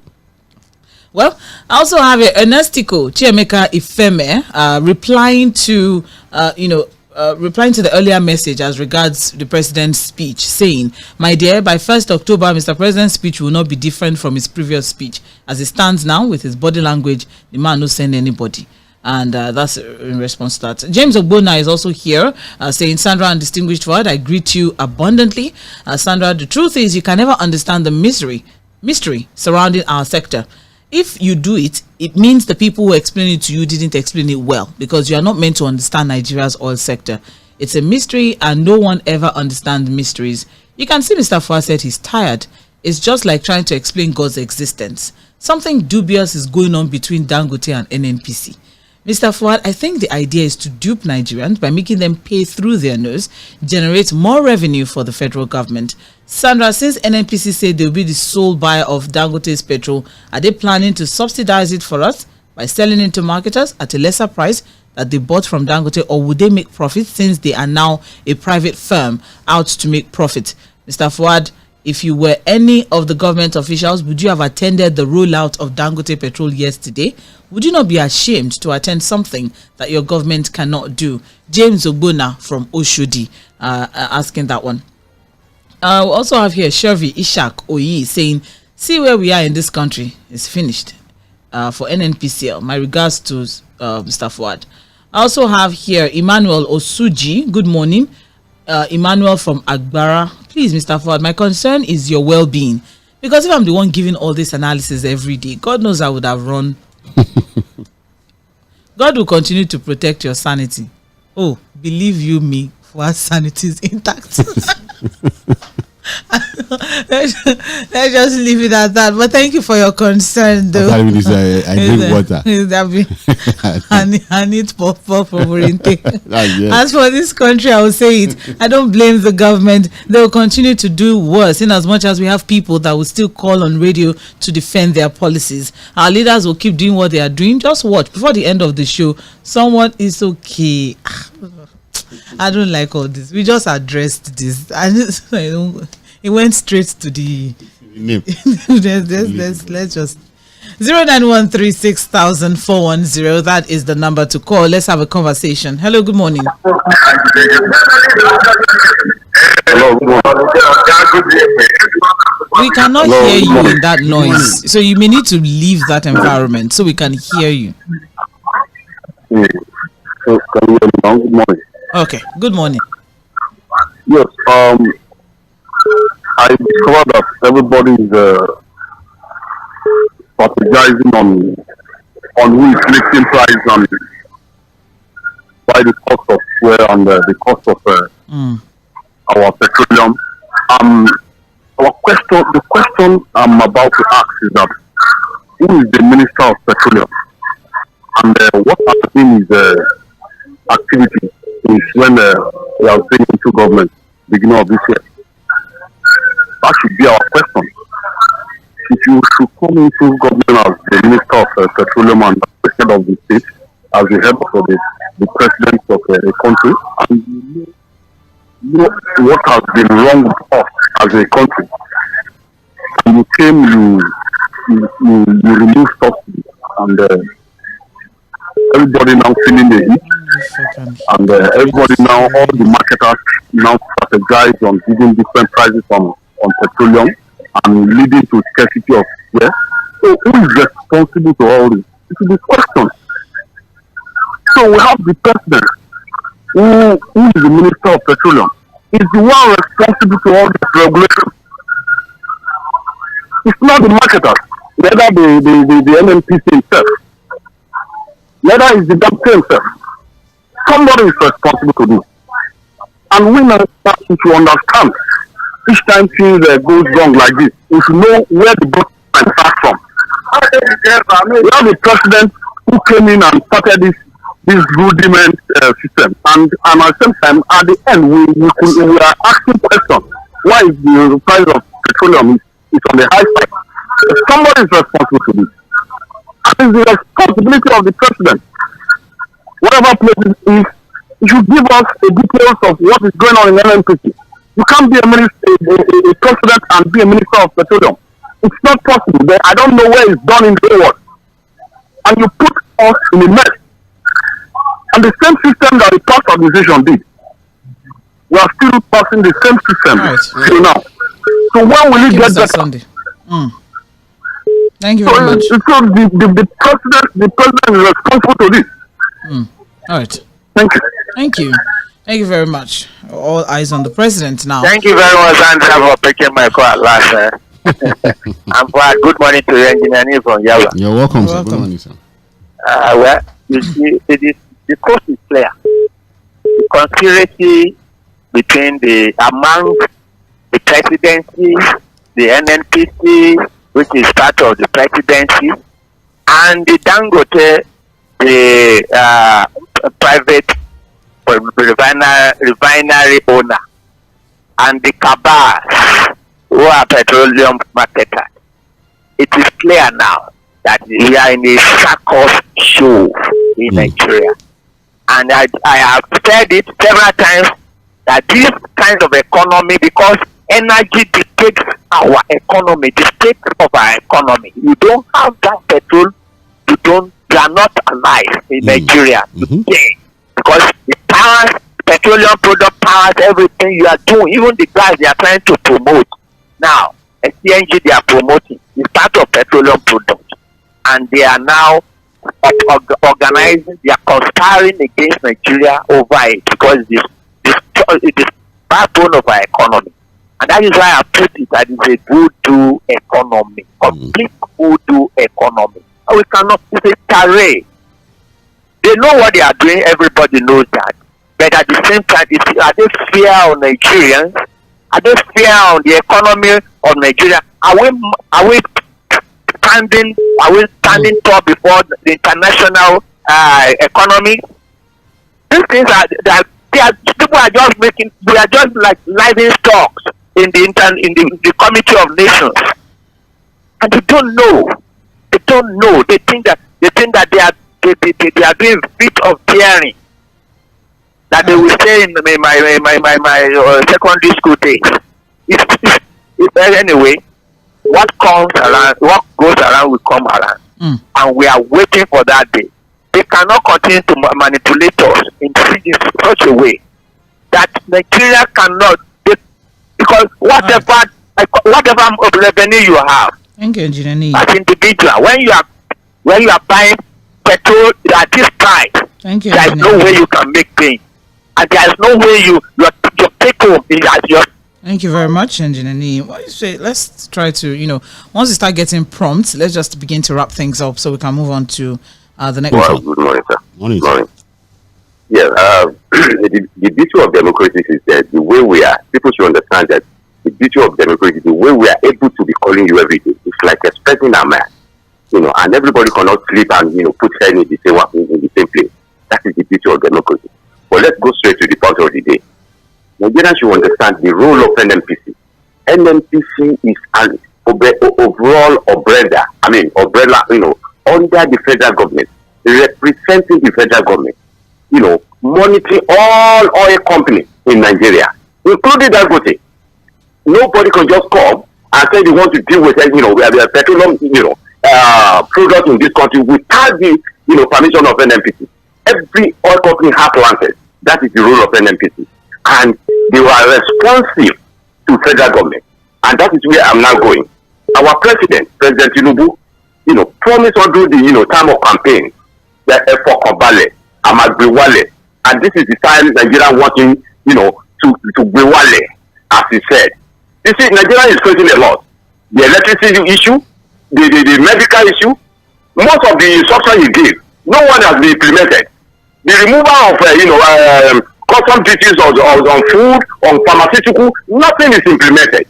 Well, I also have Ernestico Chiemeka Ifeme replying to the earlier message as regards the president's speech, saying, my dear, by 1st October, Mr. President's speech will not be different from his previous speech. As it stands now, with his body language, the man will send anybody. And that's in response to that. James Ogbonna is also here saying, Sandra and distinguished word, I greet you abundantly. Sandra, the truth is you can never understand the mystery surrounding our sector. If you do it, it means the people who explain it to you didn't explain it well, because you are not meant to understand Nigeria's oil sector. It's a mystery and no one ever understands mysteries. You can see Mr. Fuad said he's tired. It's just like trying to explain God's existence. Something dubious is going on between Dangote and NNPC. Mr. Fuad, I think the idea is to dupe Nigerians by making them pay through their nose, generate more revenue for the federal government. Sandra, since NNPC said they'll be the sole buyer of Dangote's petrol, are they planning to subsidize it for us by selling it to marketers at a lesser price that they bought from Dangote, or would they make profit since they are now a private firm out to make profit? Mr. Fuad, if you were any of the government officials, would you have attended the rollout of Dangote petrol yesterday? Would you not be ashamed to attend something that your government cannot do? James Ogbona from Oshodi asking that one. We also have here Shervi Ishak Oyi saying, see where we are in this country. It's finished for NNPCL. My regards to Mr. Fuad. I also have here Emmanuel Osuji. Good morning. Emmanuel from Agbara. Please, Mr. Fuad, my concern is your well-being. Because if I'm the one giving all this analysis every day, God knows I would have run. God will continue to protect your sanity. Oh, believe you me, Fuad's sanity is intact. Let's just leave it at that. But thank you for your concern, though. I drink water. I need pop over intake. As for this country, I will say it. I don't blame the government. They will continue to do worse, in as much as we have people that will still call on radio to defend their policies. Our leaders will keep doing what they are doing. Just watch. Before the end of the show, someone is okay. I don't like all this. We just addressed this. It went straight to the name. let's just 091360410. That is the number to call. Let's have a conversation. Hello, good morning. Hello, good morning. We cannot hear you in that noise, so you may need to leave that environment so we can hear you. Good morning. Okay, good morning. Yes, I discovered that everybody is strategizing on who is lifting price and why the cost of fuel and the cost of our petroleum. The question I'm about to ask is that who is the Minister of Petroleum, and what has been his activity is when we are going into government beginning of this year. That should be our question. If you should come into government as the Minister of Petroleum and the head of the state, as the head of the president of the country, and you know what has been wrong with us as a country, and you came, you remove subsidy, and everybody now feeling the heat. And everybody now, all the marketers now strategize on giving different prices on petroleum and leading to scarcity of fuel. So who is responsible to all this? It is the question. So we have the president, who is the Minister of Petroleum, is the one responsible to all this regulation. It's not the marketers, neither the NNPC itself, neither is the doctor himself. Somebody is responsible to this. And we now start to understand each time things goes wrong like this. We should know where the government starts from. We have the president who came in and started this rudiment system. And at the same time, at the end, we are asking questions. Why is the price of petroleum is on the high side? Somebody is responsible for this. And it's the responsibility of the president. Whatever place it is, you should give us the details of what is going on in NNPC. You can't be a president and be a minister of petroleum. It's not possible. I don't know where it's done in the world. And you put us in a mess. And the same system that the past administration did, we are still passing the same system till now. So when will it get better? Thank you very much. So the president is responsible to this. All right. Thank you. Thank you. Thank you very much. All eyes on the president now. Thank you very much, Sandra, for picking my call at last. And good morning to you, engineer from Yaba. You're welcome, sir. Good morning, sir. Well, you see, the course is clear. The conspiracy between among the presidency, the NNPC, which is part of the presidency, and the Dangote the private refinery owner and the cabals who are petroleum marketers. It is clear now that we are in a circus show in Nigeria. And I have said it several times that this kind of economy, because energy dictates our economy, the state of our economy. You don't have that petrol, you are not alive in Nigeria today. Because it powers, petroleum product powers everything you are doing, even the gas they are trying to promote. Now, CNG they are promoting is part of petroleum product, and they are now organizing, they are conspiring against Nigeria over it because it is backbone of our economy. And that is why I put it that it's a voodoo economy, complete voodoo economy. And we cannot, it's a charade. They know what they are doing, everybody knows that. But at the same time, are they fear on Nigerians? Are they fear on the economy of Nigeria? Are we standing tall before the international economy? These things people are just making, we are just like livestock in the Committee of Nations, and they don't know. They don't know. They think that they are doing bit of daring. That they will say in my secondary school days. Anyway, what comes around, what goes around will come around, and we are waiting for that day. They cannot continue to manipulate us in such a way that Nigeria cannot, because whatever revenue you have, thank you, Engineer, as individual, when you are buying petrol at this price, there is no way you can make gain, and there is no way your take home is at your. Thank you very much, Engineer. What do you say? Let's try to, once we start getting prompts, let's just begin to wrap things up so we can move on to the next one. Good morning, sir. Morning. Yeah, the beauty of democracy is that the way we are, people should understand that the beauty of democracy, the way we are able to be calling you every day, it's like expressing our mind, and everybody cannot sleep and, put head in the same place. That is the beauty of democracy. But let's go straight to the point of the day. Nigerians should understand the role of NNPC. NNPC is an overall umbrella, under the federal government, representing the federal government, monitoring all oil companies in Nigeria, including Dangote. Nobody can just come and say they want to deal with, petroleum, product in this country without the, permission of NNPC. Every oil company has license. That is the role of NNPC. And they were responsive to federal government. And that is where I'm now going. Our President Tinubu, promised all through the, time of campaign that ⴏ Amagbewale, and this is the time Nigeria wanting, to Bewale, as he said. You see, Nigeria is facing a lot. The electricity issue, the medical issue, most of the instructions you give, no one has been implemented. The removal of, custom duties on food, on pharmaceutical, nothing is implemented.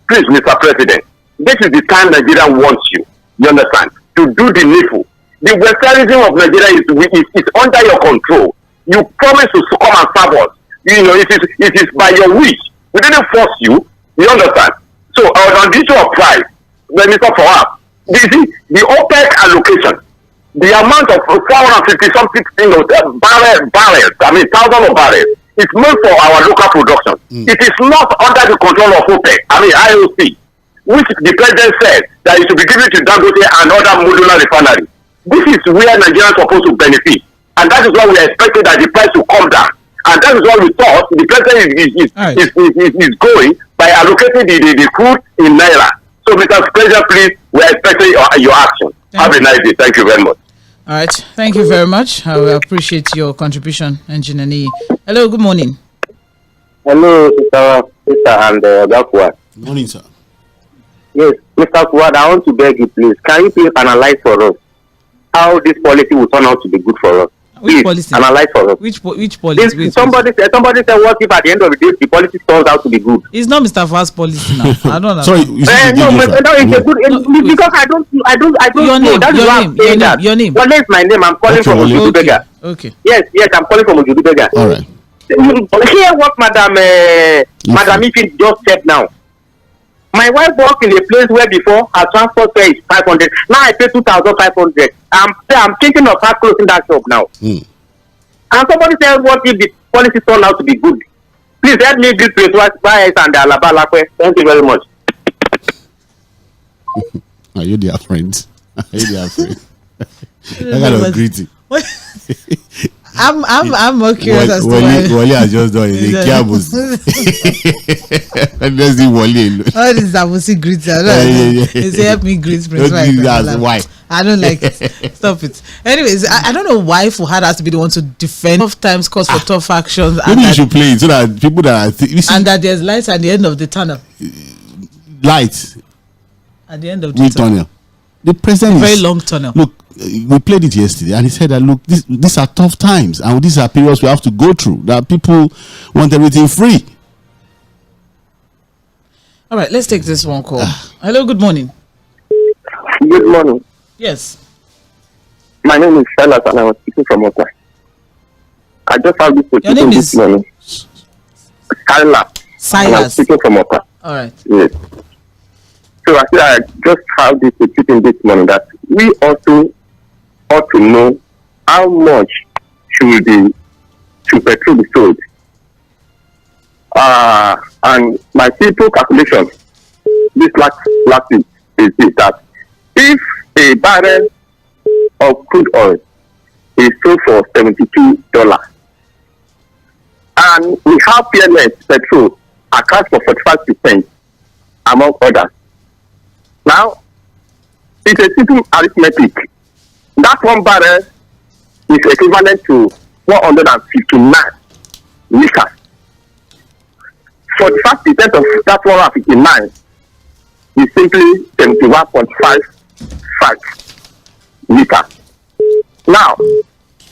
Please, Mr. President, this is the time Nigeria wants you understand, to do the needful. The westernism of Nigeria is under your control. You promise to come and serve us. It is by your wish. We didn't force you. You understand? So, on the issue of price, Minister Fᴏᴜ, the OPEC allocation, the amount of 450 something, barrels, thousands of barrels, it's meant for our local production. It is not under the control of OPEC, IOC, which the president said that it should be given to Dangote and other modular refineries. This is where Nigerians are supposed to benefit, and that is why we expected that the price will come down. And that is why we thought the president is going by allocating the crude in Naira. So, Mr. President, please, we are expecting your action. Have a nice day. Thank you very much. All right. Thank you very much. I will appreciate your contribution, Engineer. Hello, good morning. Hello, Mr. and Fuad. Good morning, sir. Yes, Mr. Fuad, I want to beg you, please. Can you please analyze for us how this policy will turn out to be good for us? Which policy? Analyze for us. Which policy? Somebody said what if at the end of the day the policy turns out to be good? It's not Mr. Fast's policy now. I don't know. Sorry, you should No, it's a good because I don't Your know. name, That's why I'm saying that. your name. What is my name? I'm calling from Ojudubega. Okay. Yes, I'm calling from Ojudubega. All right. Hear what Madam Ify just said now. My wife worked in a place where before her transport fare is 500. Now I pay 2,500. I'm thinking of her closing that shop now. Mm. And somebody said, what if the policy turned out to be good? Please help me this place and Alaba. Thank you very much. Are you their friends? Are you their friends? That kind of greeting. I'm more curious as to why. Wale has just done it. Let's do Wale alone. All this Abusi greets. They say help me greet Prince. That's why. I don't like it. Stop it. Anyways, I don't know why Fuhad has to be the one to defend tough times, cause for tough actions. Maybe you should play it so that people that are and that there's light at the end of the tunnel. Light at the end of the tunnel. The president very long tunnel. Look, we played it yesterday, and he said that look, these are tough times, and these are periods we have to go through. That people want everything free. All right, let's take this one call. Hello, good morning. Good morning. Yes. My name is Silas, and I was speaking from Oka. I just have this Your name is morning. Silas. And I'm speaking from Oka. All right. Yes. So I just have this petition this morning that we also ought to know how much should petrol be sold. And my simple calculation this last week is that if a barrel of crude oil is sold for $72 and we have PMS petrol accounts for 45% among others. Now, it's a simple arithmetic. That one barrel is equivalent to 159 liters. 45% of that 159 is simply 71.55 liters. Now,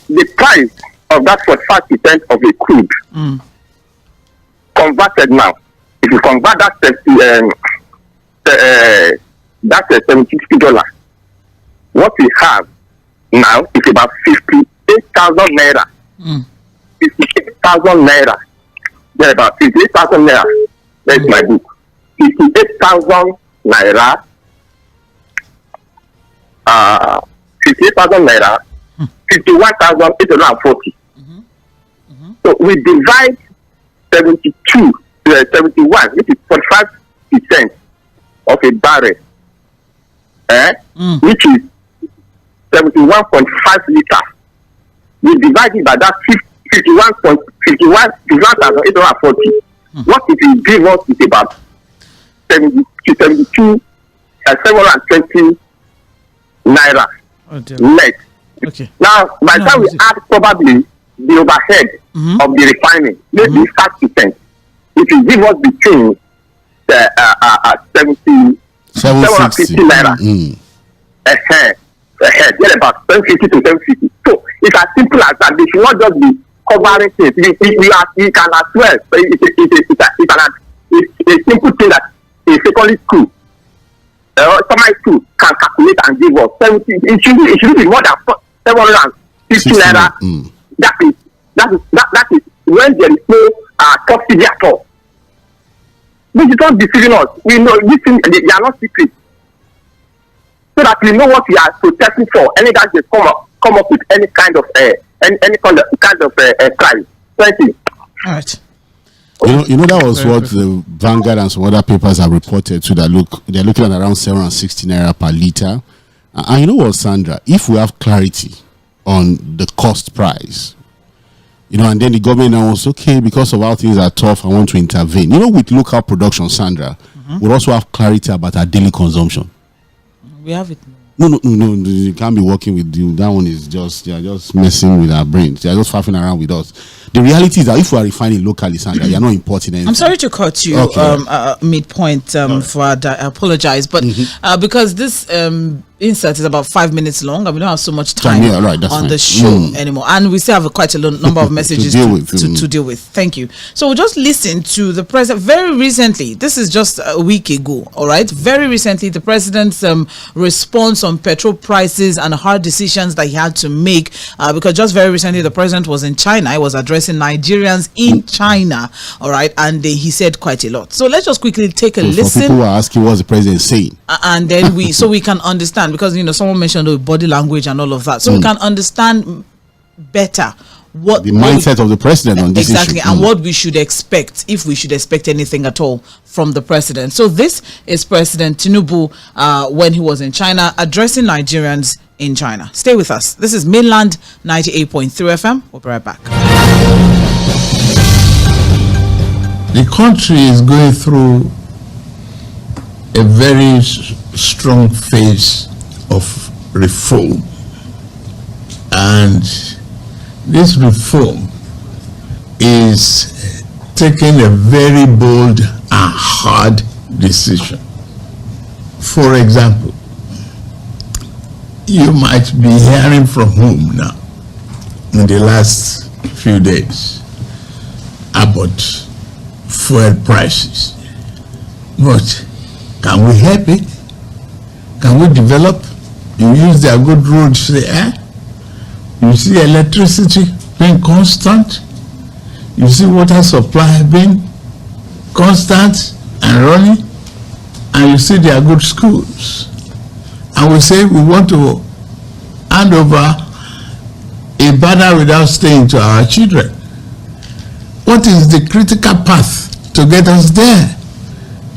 the price of that 45% of a crude converted now, if you convert that that's $70. What we have now is about 58,000 naira. 58,000 naira. There about 58,000 naira. That's my book. 58,000 naira. 58,000 naira. 51,840. So we divide 71, which is 45% of a barrel, which is 71.5 liters. We divide it by that 51,840. What it will give us is about 720 naira net. Okay. Now, by the time we add probably the overhead of the refining, maybe 5%, it will give us between 750 naira. Get about 750 to 750. So it's as simple as that. They should not just be covering things. We can as well. It's a simple thing that a secondary school, primary school can calculate and give us 70. It should be more than 750 naira. That is when there is no subsidy at all. This is not deceiving us. We know these things, they are not secret. So that we know what we are protesting for. Any guys they come up with any kind of any kind of crime. Thank you. All right. You know that was what the Vanguard and some other papers have reported too. That they're looking at around 760 naira per liter. And you know what, Sandra? If we have clarity on the cost price, and then the government now was okay because of how things are tough, I want to intervene. With local production, Sandra, we also have clarity about our daily consumption. We have it. No, you can't be working with you. That one is just, they are just messing with our brains. They are just faffing around with us. The reality is that if we are refining locally, Sandra, you are not importing anything. I'm sorry to cut you midpoint, Fuad. I apologize, but because this insert is about 5 minutes long, and we don't have so much time on the show anymore, and we still have quite a number of messages to deal with. Thank you. So we'll just listen to the president very recently. This is just a week ago, all right? Very recently, the president's response on petrol prices and hard decisions that he had to make, because just very recently the president was in China. He was addressing Nigerians in China, all right, and he said quite a lot. So let's just quickly take a listen. People were asking what's the president saying, and then we can understand, because someone mentioned the body language and all of that, so we can understand better what the mindset of the president on this exactly issue. And what we should expect, if we should expect anything at all from the president. So this is President Tinubu when he was in China addressing Nigerians in China. Stay with us. This is Mainland 98.3 FM. We'll be right back. The country is going through a very strong phase of reform, and this reform is taking a very bold and hard decision. For example, you might be hearing from home now in the last few days about fuel prices, but can we help it? Can we develop? You use their good roads there. You see electricity being constant. You see water supply being constant and running. And you see their good schools. And we say we want to hand over a banner without staying to our children. What is the critical path to get us there?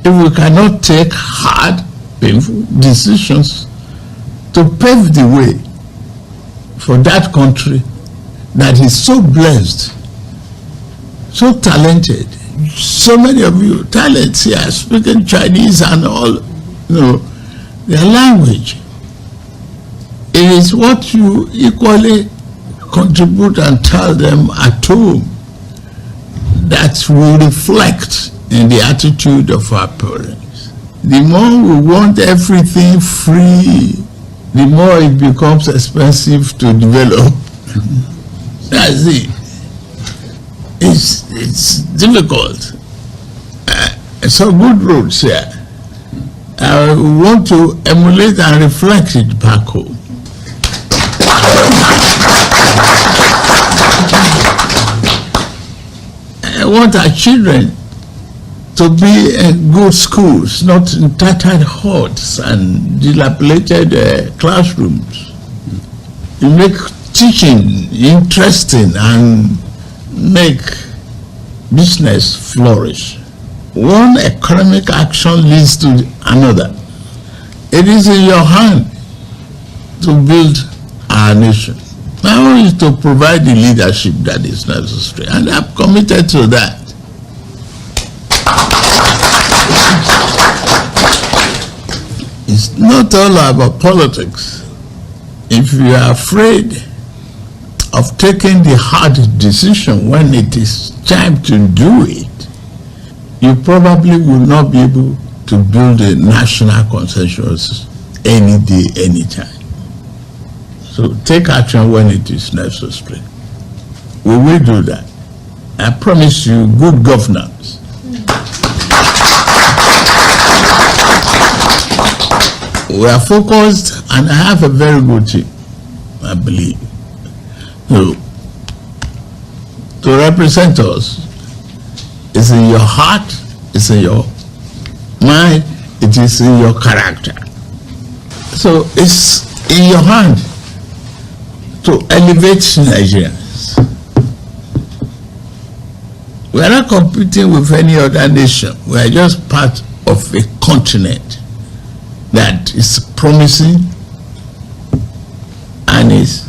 If we cannot take hard, painful decisions to pave the way for that country that is so blessed, so talented, so many of you talents here speaking Chinese and all, their language. It is what you equally contribute and tell them at home that will reflect in the attitude of our parents. The more we want everything free, the more it becomes expensive to develop. That's it. It's difficult. Some good roads here. I want to emulate and reflect it back home. I want our children to be in good schools, not in tattered huts and dilapidated classrooms. You make teaching interesting and make business flourish. One economic action leads to another. It is in your hand to build our nation. Now is to provide the leadership that is necessary, and I'm committed to that. It's not all about politics. If you are afraid of taking the hard decision when it is time to do it, you probably will not be able to build a national consensus any day, anytime. So take action when it is necessary. We will do that. I promise you good governance. We are focused, and I have a very good team, I believe. So, to represent us, it's in your heart, it's in your mind, it is in your character. So it's in your hand to elevate Nigerians. We are not competing with any other nation. We are just part of a continent that is promising and is,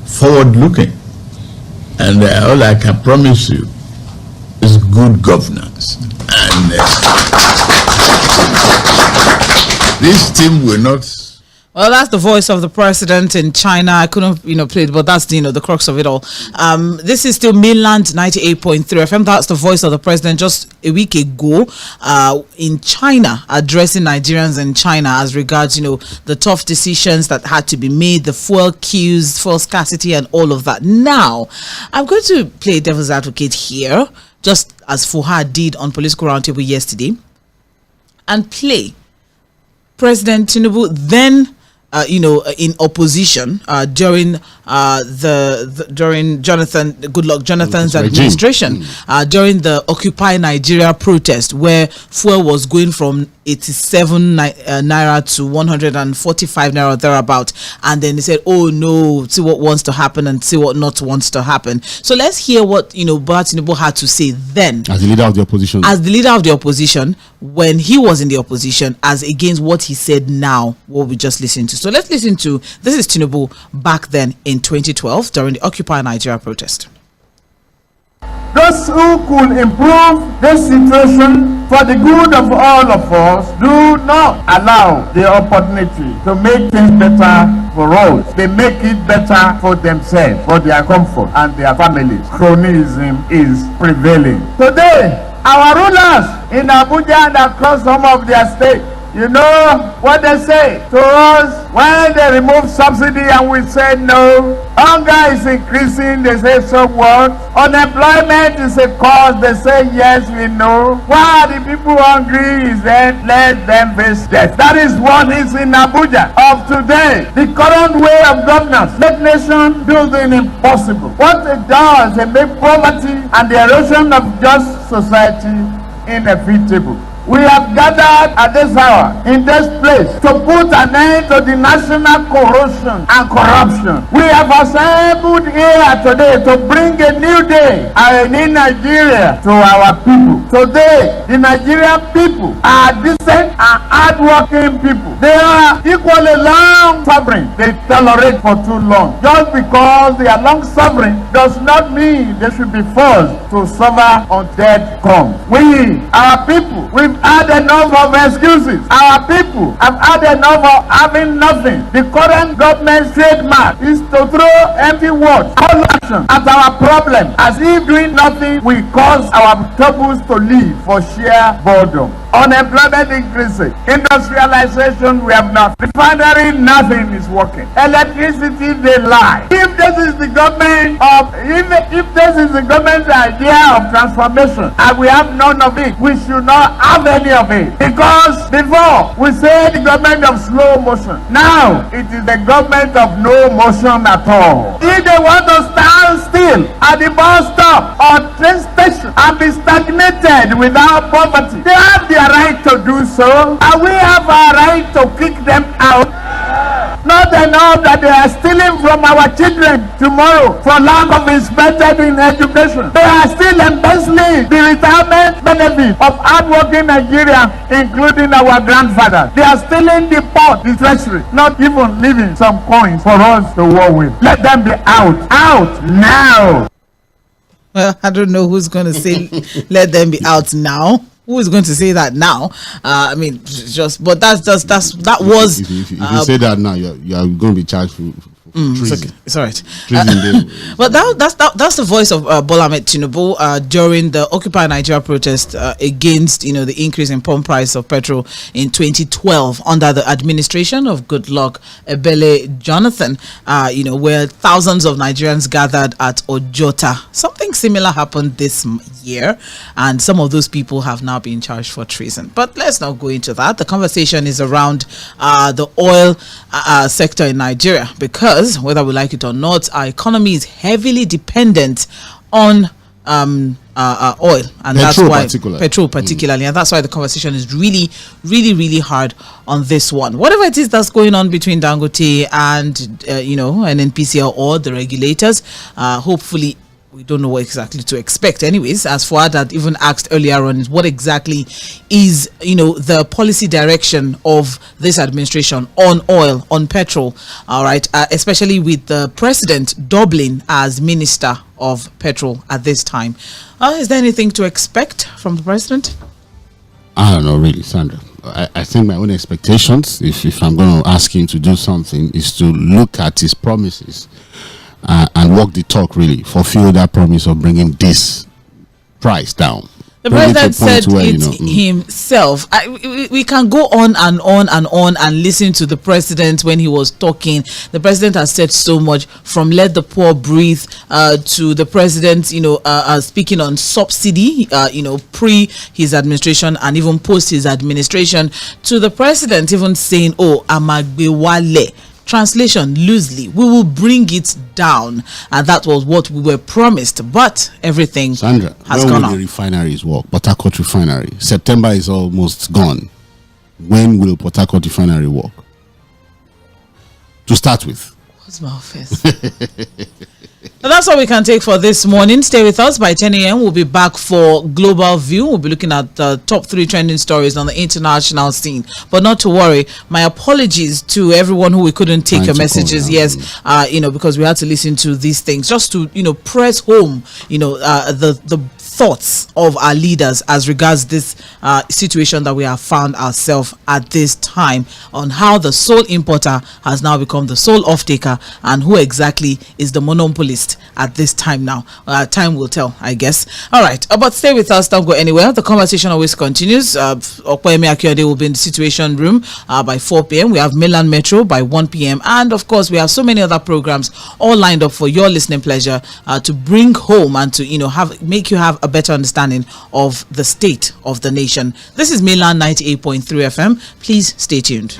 forward-looking. And all I can promise you is good governance. And this team will not. Well, that's the voice of the president in China. I couldn't, play it, but that's, the crux of it all. This is still mainland 98.3 FM. That's the voice of the president just a week ago in China, addressing Nigerians in China as regards, the tough decisions that had to be made, the fuel queues, fuel scarcity, and all of that. Now, I'm going to play devil's advocate here, just as Fuha did on Political Roundtable yesterday, and play President Tinubu then in opposition during during Jonathan's administration, during the Occupy Nigeria protest, where fuel was going from 87 naira to 145 naira thereabout, and then he said, "Oh no, see what wants to happen and see what not wants to happen." So let's hear what Bola Tinubu had to say then, as the leader of the opposition. As the leader of the opposition, when he was in the opposition, as against what he said now, what we just listened to. So let's listen to this is Tinubu back then in 2012 during the Occupy Nigeria protest. Those who could improve this situation for the good of all of us do not allow the opportunity to make things better for us. They make it better for themselves, for their comfort and their families. Cronyism is prevailing. Today, our rulers in Abuja and across some of their states, you know what they say to us when they remove subsidy and we say no. Hunger is increasing, they say so what? Unemployment is a cause, they say yes, we know. Why are the people hungry? Is that let them face death. That is what is in Abuja of today. The current way of governance make nation do the impossible. What it does, it make poverty and the erosion of just society inevitable. We have gathered at this hour in this place to put an end to the national corruption and corruption. We have assembled here today to bring a new day and a new Nigeria to our people. Today, the Nigerian people are decent and hardworking people. They are equally long suffering. They tolerate for too long. Just because they are long suffering does not mean they should be forced to suffer on death come. We, our people, we've had enough of excuses. Our people have had enough of having nothing. The current government's trademark is to throw empty words, all action at our problem, as if doing nothing will cause our troubles to live for sheer boredom. Unemployment increasing, industrialization we have not, refinery nothing is working, electricity they lie. If this is the government of, if this is the government's idea of transformation and we have none of it, we should not have any of it. Because before we say the government of slow motion, now it is the government of no motion at all. If they want to stand still at the bus stop or train station and be stagnated without poverty, they have the right to do so, and we have our right to kick them out. Not enough that they are stealing from our children tomorrow for lack of investment in education. They are still embezzling the retirement benefit of hardworking Nigeria, including our grandfathers. They are stealing the port, the treasury, not even leaving some coins for us to war with. Let them be out. Out now. Well, I don't know who's going to say let them be out now. Who is going to say that now? I mean, but that was. If you say that now, you are going to be charged for treason. It's all right. But that's the voice of Bola Ahmed Tinubu during the Occupy Nigeria protest against the increase in pump price of petrol in 2012 under the administration of Goodluck Ebele Jonathan. Where thousands of Nigerians gathered at Ojota. Something similar happened this year, and some of those people have now been charged for treason. But let's not go into that. The conversation is around the oil sector in Nigeria, because whether we like it or not, our economy is heavily dependent on oil, and that's why petrol particularly, and that's why the conversation is really, really, really hard on this one. Whatever it is that's going on between Dangote and NNPCL or the regulators, hopefully. We don't know what exactly to expect. Anyways, as Fuad had even asked earlier on, what exactly is, the policy direction of this administration on oil, on petrol, all right, especially with the president doubling as minister of petrol at this time. Is there anything to expect from the president? I don't know, really, Sandra. I think my own expectations, if I'm going to ask him to do something, is to look at his promises and walk the talk, really, fulfill that promise of bringing this price down. The president said it himself. We can go on and on and on and listen to the president when he was talking. The president has said so much, from let the poor breathe to the president, speaking on subsidy, pre his administration and even post his administration, to the president even saying, "Oh, amagbewale." Translation loosely, we will bring it down, and that was what we were promised, but everything has gone on. on. The refineries work? Port Harcourt refinery. September is almost gone. When will Port Harcourt refinery work? To start with. What's my office? So that's all we can take for this morning. Stay with us. By 10 a.m. we'll be back for Global View. We'll be looking at the top 3 trending stories on the international scene. But not to worry. My apologies to everyone who we couldn't take your messages. Yes, because we had to listen to these things. Just to, press home, the thoughts of our leaders as regards this situation that we have found ourselves at this time, on how the sole importer has now become the sole off-taker, and who exactly is the monopolist at this time now. Time will tell, I guess. All right, but stay with us. Don't go anywhere. The conversation always continues. Ḥᴏᴜ Aᴊɪʲ will be in the Situation Room by 4 p.m. We have Milan Metro by 1 p.m. And, of course, we have so many other programs all lined up for your listening pleasure to bring home and to, make you have a better understanding of the state of the nation. This is Milan 98.3 FM. Please stay tuned.